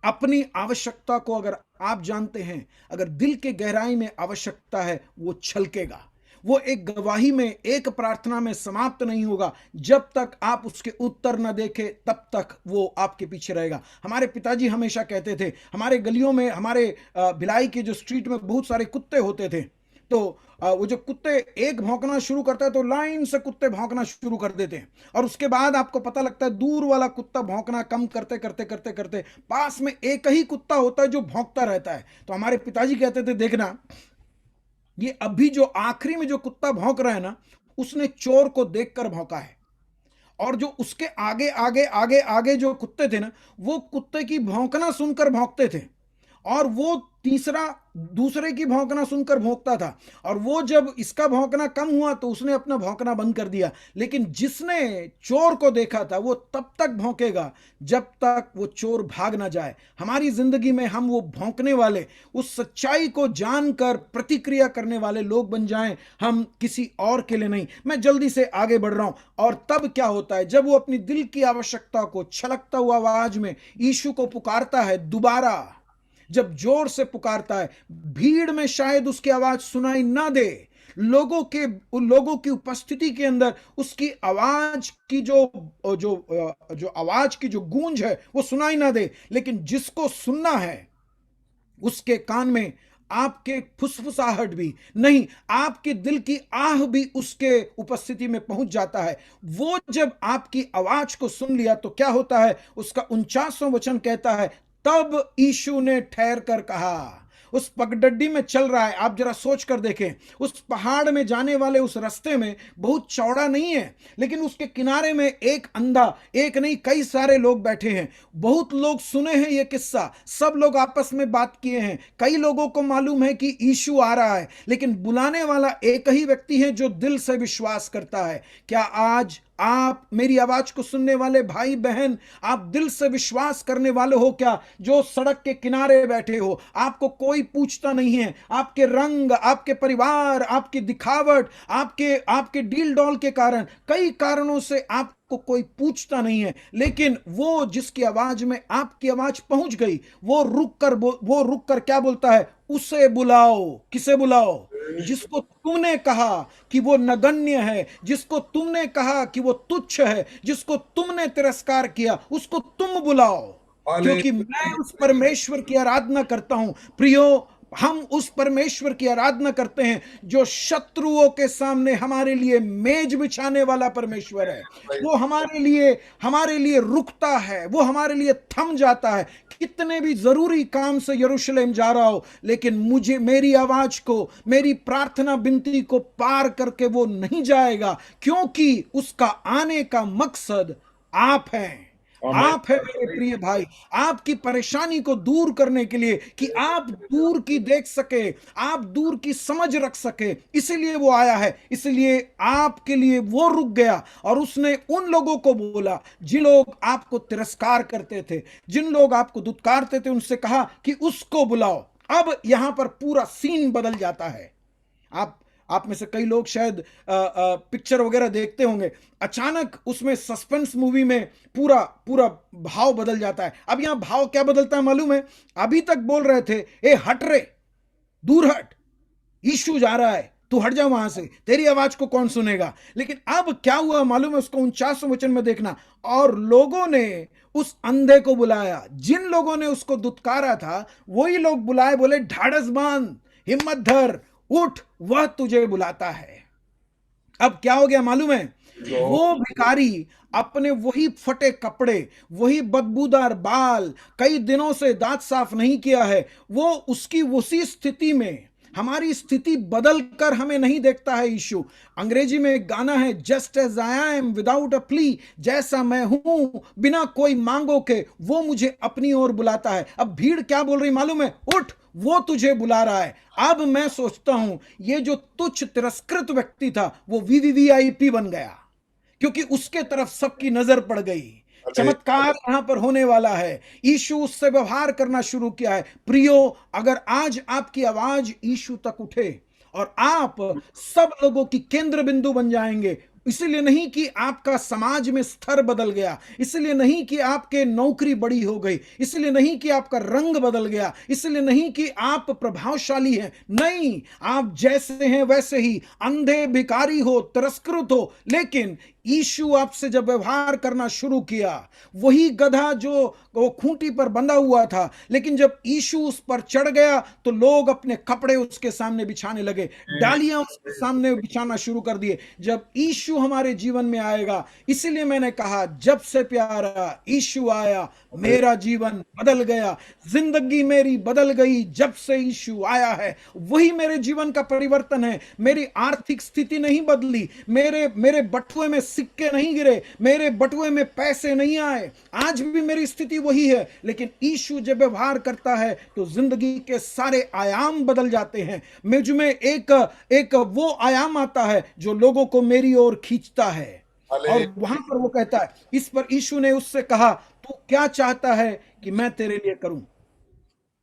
अपनी आवश्यकता को अगर आप जानते हैं, अगर दिल के गहराई में आवश्यकता है, वो छलकेगा। वो एक गवाही में, एक प्रार्थना में समाप्त नहीं होगा। जब तक आप उसके उत्तर न देखें तब तक वो आपके पीछे रहेगा। हमारे पिताजी हमेशा कहते थे, हमारे गलियों में, हमारे भिलाई के जो स्ट्रीट में बहुत सारे कुत्ते होते थे, तो वो जो कुत्ते एक भौंकना शुरू करता है तो लाइन से कुत्ते भौंकना शुरू कर देते हैं, और उसके बाद आपको पता लगता है दूर वाला कुत्ता भौंकना कम करते करते करते करते पास में एक ही कुत्ता होता है जो भौंकता रहता है। तो हमारे पिताजी कहते थे, देखना ये अभी जो आखिरी में जो कुत्ता भौंक रहा है ना, उसने चोर को देखकर भौंका है, और जो उसके आगे आगे आगे आगे जो कुत्ते थे ना, वो कुत्ते की भौंकना सुनकर भौंकते थे, और वो तीसरा दूसरे की भौंकना सुनकर भौंकता था, और वो जब इसका भौंकना कम हुआ तो उसने अपना भौंकना बंद कर दिया। लेकिन जिसने चोर को देखा था वो तब तक भौंकेगा जब तक वो चोर भाग ना जाए। हमारी जिंदगी में हम वो भौंकने वाले, उस सच्चाई को जानकर प्रतिक्रिया करने वाले लोग बन जाएं, हम किसी और के लिए नहीं। मैं जल्दी से आगे बढ़ रहा हूं। और तब क्या होता है, जब वो अपनी दिल की आवश्यकता को छलकता हुआ आवाज में यीशु को पुकारता है, दोबारा जब जोर से पुकारता है, भीड़ में शायद उसकी आवाज सुनाई ना दे, लोगों की उपस्थिति के अंदर उसकी आवाज की जो आवाज की जो गूंज है वो सुनाई ना दे, लेकिन जिसको सुनना है उसके कान में आपके फुसफुसाहट भी नहीं, आपके दिल की आह भी उसके उपस्थिति में पहुंच जाता है। वो जब आपकी आवाज को सुन लिया तो क्या होता है, उसका 49वां वचन कहता है, तब यीशु ने ठहर कर कहा। उस पगडंडी में चल रहा है, आप जरा सोच कर देखें, उस पहाड़ में जाने वाले उस रास्ते में बहुत चौड़ा नहीं है, लेकिन उसके किनारे में एक अंधा, एक नहीं कई सारे लोग बैठे हैं। बहुत लोग सुने हैं ये किस्सा, सब लोग आपस में बात किए हैं, कई लोगों को मालूम है कि यीशु आ रहा है, लेकिन बुलाने वाला एक ही व्यक्ति है जो दिल से विश्वास करता है। क्या आज आप मेरी आवाज को सुनने वाले भाई बहन, आप दिल से विश्वास करने वाले हो क्या, जो सड़क के किनारे बैठे हो, आपको कोई पूछता नहीं है, आपके रंग, आपके परिवार, आपकी दिखावट, आपके डील डॉल के कारण, कई कारणों से आपको कोई पूछता नहीं है, लेकिन वो जिसकी आवाज में आपकी आवाज पहुंच गई, वो रुक कर क्या बोलता है, उसे बुलाओ। किसे बुलाओ? जिसको तुमने कहा कि वो नगण्य है, जिसको तुमने कहा कि वो तुच्छ है, जिसको तुमने तिरस्कार किया, उसको तुम बुलाओ, क्योंकि मैं उस परमेश्वर की आराधना करता हूं। प्रियो, हम उस परमेश्वर की आराधना करते हैं जो शत्रुओं के सामने हमारे लिए मेज बिछाने वाला परमेश्वर है। वो हमारे लिए रुकता है, वो हमारे लिए थम जाता है। कितने भी जरूरी काम से यरूशलेम जा रहा हो, लेकिन मुझे, मेरी आवाज को, मेरी प्रार्थना विनती को पार करके वो नहीं जाएगा, क्योंकि उसका आने का मकसद आप हैं। आप है मेरे प्रिय भाई, आपकी परेशानी को दूर करने के लिए, कि आप दूर की देख सके, आप दूर की समझ रख सके, इसीलिए वो आया है। इसलिए आपके लिए वो रुक गया और उसने उन लोगों को बोला जिन लोग आपको तिरस्कार करते थे, जिन लोग आपको दुत्कारते थे, उनसे कहा कि उसको बुलाओ। अब यहां पर पूरा सीन बदल जाता है। आप में से कई लोग शायद पिक्चर वगैरह देखते होंगे। अचानक उसमें सस्पेंस मूवी में पूरा पूरा भाव बदल जाता है। अब यहां भाव क्या बदलता है मालूम है? अभी तक बोल रहे थे, ए हट रे, दूर हट, यीशु जा रहा है, तू हट जा वहां से, तेरी आवाज को कौन सुनेगा। लेकिन अब क्या हुआ मालूम है? उसको 49वें वचन में देखना। और लोगों ने उस अंधे को बुलाया। जिन लोगों ने उसको दुत्कारा था, वही लोग बुलाए, बोले ढाढ़स बांध, हिम्मत धर, उठ, वह तुझे बुलाता है। अब क्या हो गया मालूम है? वो भिखारी अपने वही फटे कपड़े, वही बदबूदार बाल, कई दिनों से दांत साफ नहीं किया है, वो उसकी उसी स्थिति में, हमारी स्थिति बदल कर हमें नहीं देखता है यीशु। अंग्रेजी में एक गाना है, just as I am without a plea, जैसा मैं हूं बिना कोई मांगो के, वो मुझे अपनी ओर बुलाता है। अब भीड़ क्या बोल रही मालूम है? उठ, वो तुझे बुला रहा है। अब मैं सोचता हूं ये जो तुच्छ तिरस्कृत व्यक्ति था, वो वीवीवीआईपी बन गया, क्योंकि उसके तरफ सबकी नजर पड़ गई। चमत्कार यहां पर होने वाला है। यीशु उससे व्यवहार करना शुरू किया है। प्रियो, अगर आज आपकी आवाज यीशु तक उठे और आप सब लोगों की केंद्र बिंदु बन जाएंगे, इसलिए नहीं कि आपका समाज में स्तर बदल गया, इसलिए नहीं कि आपके नौकरी बड़ी हो गई, इसलिए नहीं कि आपका रंग बदल गया, इसलिए नहीं कि आप प्रभावशाली हैं, नहीं, आप जैसे हैं वैसे ही, अंधे, भिखारी हो, तिरस्कृत हो, लेकिन यीशु आपसे जब व्यवहार करना शुरू किया, वही गधा जो वो खूंटी पर बंधा हुआ था, लेकिन जब यीशु उस पर चढ़ गया तो लोग अपने कपड़े उसके सामने बिछाने लगे, डालियां उसके सामने बिछाना शुरू कर दिए। जब यीशु हमारे जीवन में आएगा, इसीलिए मैंने कहा, जब से प्यारा यीशु आया, मेरा जीवन बदल गया, जिंदगी मेरी बदल गई। जब से यीशु आया है, वही मेरे जीवन का परिवर्तन है। मेरी आर्थिक स्थिति नहीं बदली, मेरे बटुए में सिक्के नहीं गिरे, मेरे बटुए में पैसे नहीं आए, आज भी मेरी स्थिति वही है। लेकिन यीशु जब व्यवहार करता है तो जिंदगी के सारे आयाम बदल जाते हैं। मुझ में एक वो आयाम आता है जो लोगों को मेरी ओर खींचता है। और वहां पर वो कहता है, इस पर यीशु ने उससे कहा, तू क्या चाहता है कि मैं तेरे लिए करूं?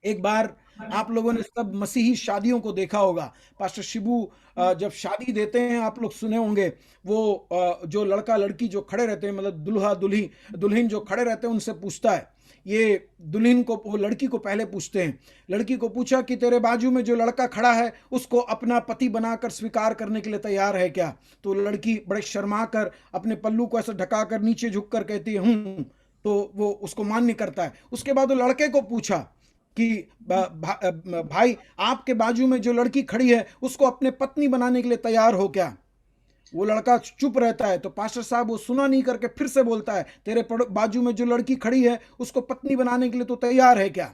एक बार आप लोगों ने सब मसीही शादियों को देखा होगा। पास्टर शिबू जब शादी देते हैं, आप लोग सुने होंगे, वो जो लड़का लड़की जो खड़े रहते हैं, मतलब दुल्हा दुल्हन जो खड़े रहते हैं, उनसे पूछता है, ये दुल्हन को, वो लड़की को पहले पूछते हैं, लड़की को पूछा कि तेरे बाजू में जो लड़का खड़ा है उसको अपना पति बनाकर स्वीकार करने के लिए तैयार है क्या? तो लड़की बड़े शर्मा कर अपने पल्लू को ऐसे ढकाकर नीचे झुककर कहती है हूं। तो वो उसको मान्य करता है। उसके बाद वो लड़के को पूछा कि भाई, आपके बाजू में जो लड़की खड़ी है उसको अपने पत्नी बनाने के लिए तैयार हो क्या? वो लड़का चुप रहता है। तो पास्टर साहब वो सुना नहीं करके फिर से बोलता है, तेरे बाजू में जो लड़की खड़ी है उसको पत्नी बनाने के लिए तो तैयार है क्या?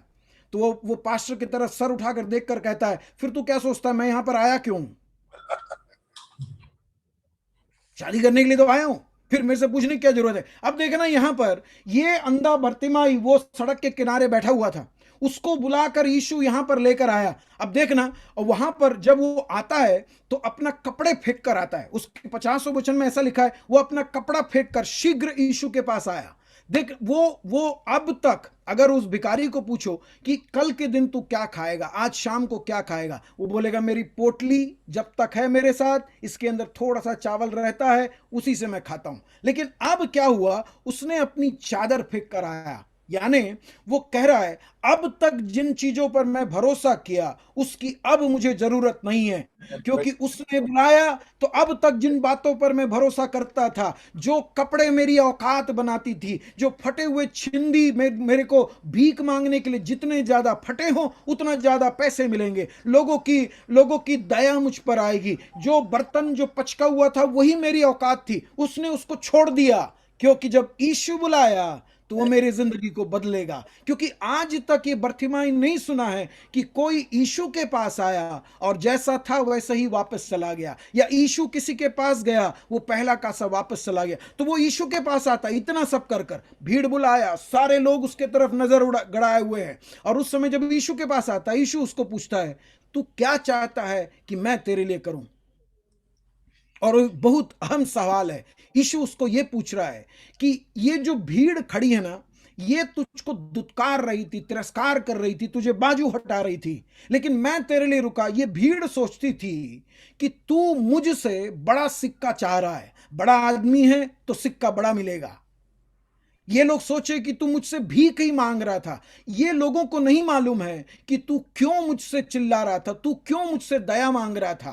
तो वो पास्टर की तरफ सर उठाकर देखकर कहता है, फिर तू क्या सोचता है मैं यहां पर आया क्यों? शादी करने के लिए तो आया हूं, फिर मेरे से पूछने की क्या जरूरत है? अब देखना, यहां पर ये अंधा बर्तिमाई वो सड़क के किनारे बैठा हुआ था, उसको बुलाकर यीशु यहां पर लेकर आया। अब देखना, और वहां पर जब वो आता है तो अपना कपड़े फेंक कर आता है। उसके 50वें वचन में ऐसा लिखा है, वो अपना कपड़ा फेंक कर शीघ्र यीशु के पास आया। देख, वो अब तक अगर उस भिखारी को पूछो कि कल के दिन तू क्या खाएगा, आज शाम को क्या खाएगा, वो बोलेगा मेरी पोटली जब तक है मेरे साथ, इसके अंदर थोड़ा सा चावल रहता है, उसी से मैं खाता हूं। लेकिन अब क्या हुआ, उसने अपनी चादर फेंक कर आया। यानी वो कह रहा है अब तक जिन चीजों पर मैं भरोसा किया उसकी अब मुझे जरूरत नहीं है, क्योंकि उसने बुलाया। तो अब तक जिन बातों पर मैं भरोसा करता था, जो कपड़े मेरी औकात बनाती थी, जो फटे हुए छिंदी मेरे को भीख मांगने के लिए, जितने ज्यादा फटे हो उतना ज्यादा पैसे मिलेंगे, लोगों की दया मुझ पर आएगी, जो बर्तन जो पचका हुआ था वही मेरी औकात थी, उसने उसको छोड़ दिया, क्योंकि जब यीशु बुलाया तो वो मेरी जिंदगी को बदलेगा। क्योंकि आज तक ये बर्तिमाई नहीं सुना है कि कोई यीशु के पास आया और जैसा था वैसा ही वापस चला गया, या यीशु किसी के पास गया वो पहला का सा वापस चला गया। तो वो यीशु के पास आता, इतना सब कर कर भीड़ बुलाया, सारे लोग उसके तरफ नजर गड़ाए हुए हैं, और उस समय जब यीशु के पास आता, यीशु उसको पूछता है तू क्या चाहता है कि मैं तेरे लिए करूं। और बहुत अहम सवाल है, यीशु उसको ये पूछ रहा है कि ये जो भीड़ खड़ी है ना, ये तुझको दुत्कार रही थी, तिरस्कार कर रही थी, तुझे बाजू हटा रही थी, लेकिन मैं तेरे लिए रुका। ये भीड़ सोचती थी कि तू मुझसे बड़ा सिक्का चाह रहा है, बड़ा आदमी है तो सिक्का बड़ा मिलेगा। ये लोग सोचे कि तू मुझसे भीख ही मांग रहा था। ये लोगों को नहीं मालूम है कि तू क्यों मुझसे चिल्ला रहा था, तू क्यों मुझसे दया मांग रहा था।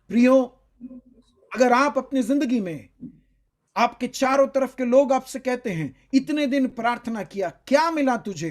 प्रियो, अगर आप अपनी जिंदगी में, आपके चारों तरफ के लोग आपसे कहते हैं इतने दिन प्रार्थना किया, क्या मिला तुझे?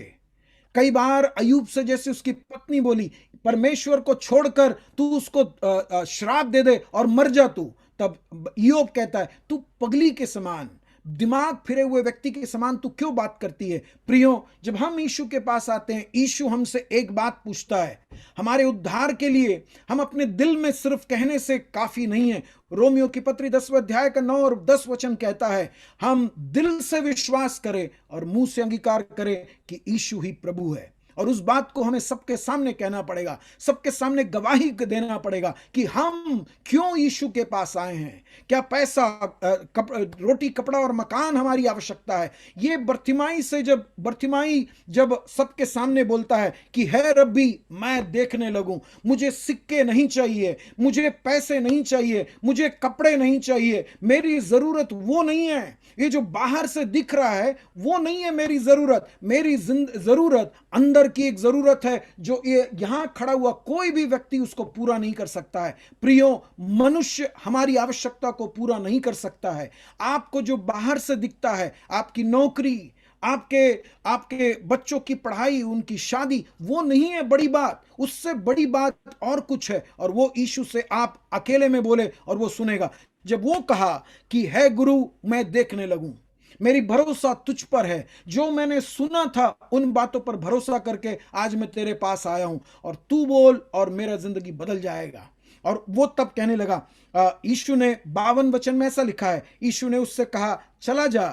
कई बार अयूब से जैसे उसकी पत्नी बोली, परमेश्वर को छोड़कर तू उसको श्राप दे दे और मर जा तू। तब इयोब कहता है तू पगली के समान, दिमाग फिरे हुए व्यक्ति के समान तू क्यों बात करती है? प्रियो, जब हम यीशु के पास आते हैं, यीशु हमसे एक बात पूछता है हमारे उद्धार के लिए। हम अपने दिल में सिर्फ कहने से काफी नहीं है। रोमियो की पत्री 10वें अध्याय का 9 और 10 वचन कहता है हम दिल से विश्वास करें और मुंह से अंगीकार करें कि यीशु ही प्रभु है। और उस बात को हमें सबके सामने कहना पड़ेगा, सबके सामने गवाही देना पड़ेगा कि हम क्यों यीशु के पास आए हैं। क्या पैसा, रोटी, कपड़ा और मकान हमारी आवश्यकता है? ये बर्तिमाई जब सबके सामने बोलता है कि है रब्बी मैं देखने लगूं, मुझे सिक्के नहीं चाहिए, मुझे पैसे नहीं चाहिए, मुझे कपड़े नहीं चाहिए, मेरी जरूरत वो नहीं है, ये जो बाहर से दिख रहा है वो नहीं है मेरी जरूरत। मेरी जरूरत अंदर की एक जरूरत है जो ये यहां खड़ा हुआ कोई भी व्यक्ति उसको पूरा नहीं कर सकता है। प्रियो, मनुष्य हमारी आवश्यकता को पूरा नहीं कर सकता है। आपको जो बाहर से दिखता है, आपकी नौकरी, आपके बच्चों की पढ़ाई, उनकी शादी, वो नहीं है बड़ी बात। उससे बड़ी बात और कुछ है, और वो यीशु से आप अकेले में बोले और वो सुनेगा। जब वो कहा कि है गुरु मैं देखने लगूं, मेरी भरोसा तुझ पर है, जो मैंने सुना था उन बातों पर भरोसा करके आज मैं तेरे पास आया हूं, और तू बोल और मेरा जिंदगी बदल जाएगा। और वो तब कहने लगा, यीशु ने 52 वचन में ऐसा लिखा है, यीशु ने उससे कहा चला जा,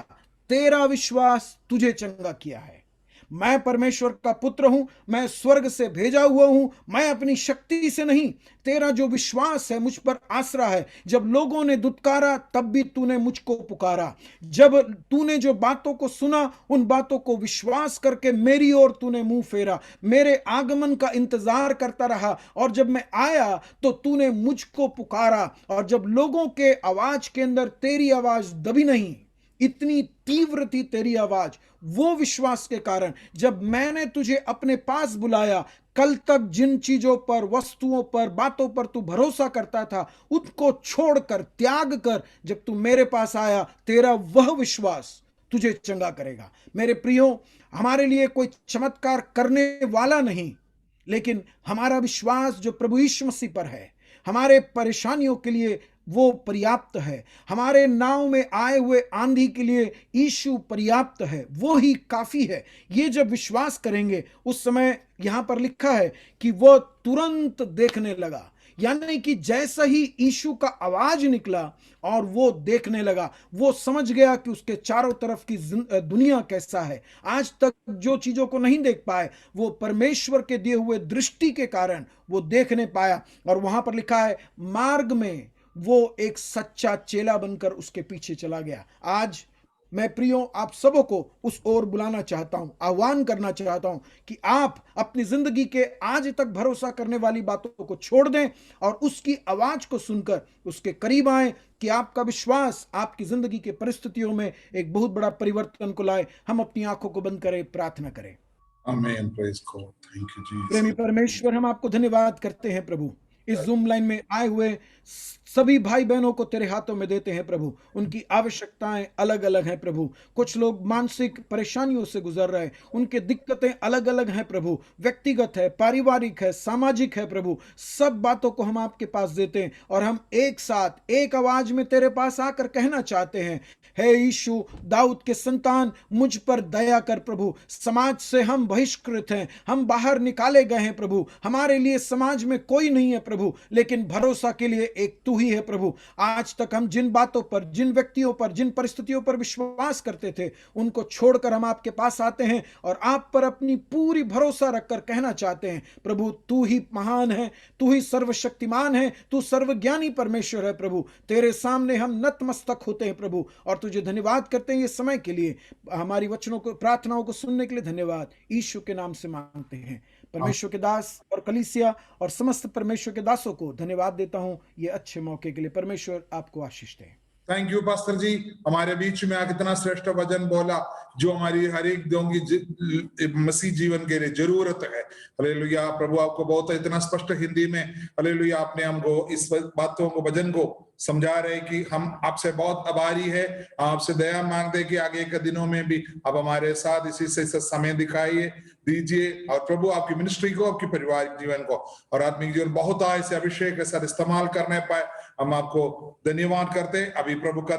तेरा विश्वास तुझे चंगा किया है। मैं परमेश्वर का पुत्र हूं, मैं स्वर्ग से भेजा हुआ हूं, मैं अपनी शक्ति से नहीं, तेरा जो विश्वास है मुझ पर आसरा है। जब लोगों ने दुत्कारा तब भी तूने मुझको पुकारा, जब तूने जो बातों को सुना उन बातों को विश्वास करके मेरी ओर तूने मुंह फेरा, मेरे आगमन का इंतजार करता रहा, और जब मैं आया तो तूने मुझको पुकारा। और जब लोगों के आवाज के अंदर तेरी आवाज दबी नहीं, इतनी तीव्र थी तेरी आवाज, वो विश्वास के कारण जब मैंने तुझे अपने पास बुलाया, कल तक जिन चीजों पर, वस्तुओं पर, बातों पर तू भरोसा करता था उनको छोड़कर, त्याग कर जब तू मेरे पास आया, तेरा वह विश्वास तुझे चंगा करेगा। मेरे प्रियो, हमारे लिए कोई चमत्कार करने वाला नहीं, लेकिन हमारा विश्वास जो प्रभु यीशु मसीह पर है, हमारे परेशानियों के लिए वो पर्याप्त है। हमारे नाव में आए हुए आंधी के लिए यीशु पर्याप्त है, वो ही काफी है। ये जब विश्वास करेंगे, उस समय यहां पर लिखा है कि वो तुरंत देखने लगा, यानी कि जैसा ही यीशु का आवाज निकला और वो देखने लगा, वो समझ गया कि उसके चारों तरफ की दुनिया कैसा है। आज तक जो चीजों को नहीं देख पाए, वो परमेश्वर के दिए हुए दृष्टि के कारण वो देखने पाया। और वहां पर लिखा है मार्ग में वो एक सच्चा चेला बनकर उसके पीछे चला गया। आज मैं प्रियो आप सबों को उस ओर बुलाना चाहता हूं, आह्वान करना चाहता हूं कि आप अपनी जिंदगी के आज तक भरोसा करने वाली बातों को छोड़ दें और उसकी आवाज को सुनकर उसके करीब आए कि आपका विश्वास आपकी जिंदगी के परिस्थितियों में एक बहुत बड़ा परिवर्तन को लाए। हम अपनी आंखों को बंद करें, प्रार्थना करें। Amen. Praise God. Thank you, Jesus. प्रेमी परमेश्वर, हम आपको धन्यवाद करते हैं प्रभु। इस जूम लाइन में आए हुए सभी भाई बहनों को तेरे हाथों में देते हैं प्रभु। उनकी आवश्यकताएं अलग अलग हैं प्रभु। कुछ लोग मानसिक परेशानियों से गुजर रहे हैं, उनके दिक्कतें अलग अलग हैं प्रभु। व्यक्तिगत है, पारिवारिक है, सामाजिक है प्रभु। सब बातों को हम आपके पास देते हैं और हम एक साथ एक आवाज में तेरे पास आकर कहना चाहते हैं, हे यीशु, दाऊद के संतान, मुझ पर दया कर प्रभु। समाज से हम बहिष्कृत हैं, हम बाहर निकाले गए हैं प्रभु। हमारे लिए समाज में कोई नहीं है प्रभु, लेकिन भरोसा के लिए एक तू ही है प्रभु। आज तक हम जिन बातों पर, जिन व्यक्तियों पर, जिन परिस्थितियों पर विश्वास करते थे, उनको छोड़कर हम आपके पास आते हैं और आप पर अपनी पूरी भरोसा रखकर कहना चाहते हैं, प्रभु तू ही महान है, तू ही सर्वशक्तिमान है, तू सर्वज्ञानी परमेश्वर है प्रभु। तेरे सामने हम नतमस्तक होते हैं प्रभु और तुझे धन्यवाद करते हैं ये समय के लिए। हमारी वचनों को, प्रार्थनाओं को सुनने के लिए धन्यवाद। यीशु के नाम से मांगते हैं। परमेश्वर के दास और कलीसिया और समस्त परमेश्वर के दासों को धन्यवाद देता हूं ये अच्छे मौके के लिए। परमेश्वर आपको आशीष दे। थैंक यू पास्टर जी, हमारे बीच में आके इतना श्रेष्ठ वचन बोला जो हमारी हर एक मसीह जीवन के लिए जरूरत है। हालेलुया। प्रभु आपको बहुत इतना स्पष्ट हिंदी में हालेलुया आपने हमको इस बातों को, वचन को समझा रहे कि हम आपसे बहुत आभारी है, आपसे दया मांगते कि आगे के दिनों में भी आप हमारे साथ इसी से समय दिखाइए दीजिए और प्रभु आपकी मिनिस्ट्री को, आपकी पारिवारिक जीवन को और आत्मिक जीवन बहुत ऐसे अभिषेक के साथ इस्तेमाल करने पाए। हम आपको धन्यवाद करते। अभी प्रभु का